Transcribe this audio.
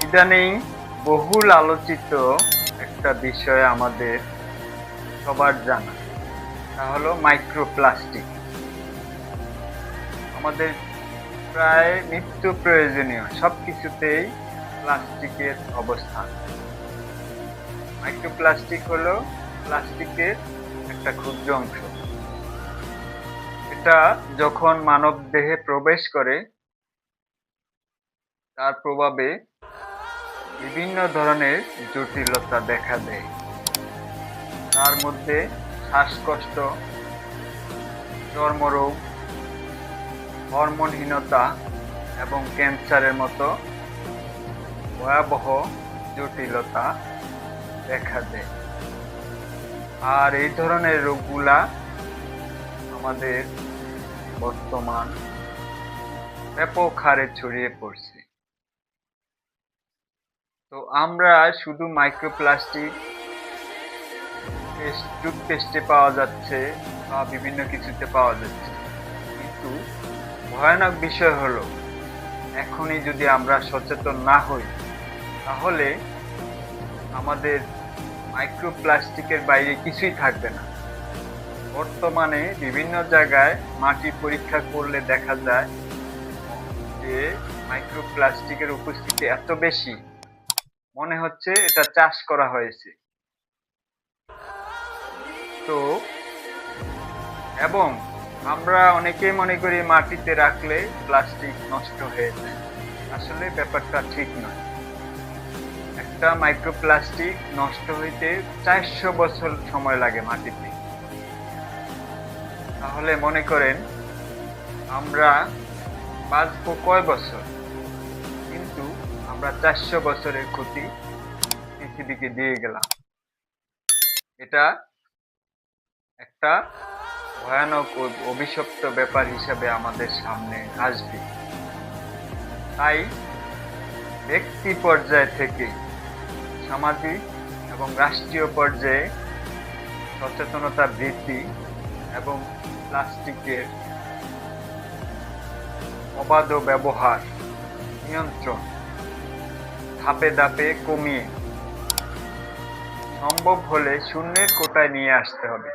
ইদানিং বহুল আলোচিত একটা বিষয় আমাদের সবার জানা, তা হলো মাইক্রোপ্লাস্টিক। আমাদের প্রায় নিত্য প্রয়োজনীয় সবকিছুতেই প্লাস্টিকের অবস্থান। মাইক্রোপ্লাস্টিক হলো প্লাস্টিকের একটা ক্ষুদ্র অংশ। এটা যখন মানবদেহে প্রবেশ করে তার প্রভাবে বিভিন্ন ধরনের জটিলতা দেখা দেয়। তার মধ্যে শ্বাসকষ্ট, চর্মরোগ, হরমোনহীনতা এবং ক্যান্সারের মতো ভয়াবহ জটিলতা দেখা দেয়। আর এই ধরনের রোগগুলা আমাদের বর্তমান ব্যাপক হারে ছড়িয়ে পড়ছে। তো আমরা শুধু মাইক্রোপ্লাস্টিক টুথপেস্টে পাওয়া যাচ্ছে বা বিভিন্ন কিছুতে পাওয়া যাচ্ছে, কিন্তু ভয়ানক বিষয় হলো এখনই যদি আমরা সচেতন না হই তাহলে আমাদের মাইক্রোপ্লাস্টিকের বাইরে কিছুই থাকবে না। বর্তমানে বিভিন্ন জায়গায় মাটি পরীক্ষা করলে দেখা যায় যে মাইক্রোপ্লাস্টিকের উপস্থিতি এত বেশি, মনে হচ্ছে এটা চাষ করা হয়েছে। তো এবং আমরা অনেকেই মনে করি মাটিতে রাখলে প্লাস্টিক নষ্ট হয়ে যায়। আসলে ব্যাপারটা ঠিক নয়। একটা মাইক্রোপ্লাস্টিক নষ্ট হইতে 400 বছর সময় লাগে মাটিতে। তাহলে মনে করেন আমরা বাঁচবো কয় বছর, কিন্তু আমরা 400 বছরের ক্ষতি পৃথিবীকে দিয়ে গেলাম। এটা একটা ভয়ানক অভিশপ্ত ব্যাপার হিসাবে আমাদের সামনে আসবে। তাই ব্যক্তি পর্যায় থেকে সামাজিক এবং রাষ্ট্রীয় পর্যায়ে সচেতনতা বৃদ্ধি এবং প্লাস্টিকের অবাধ ব্যবহার নিয়ন্ত্রণ ধাপে ধাপে কমিয়ে সম্ভব হলে শূন্যের কোটায় নিয়ে আসতে হবে।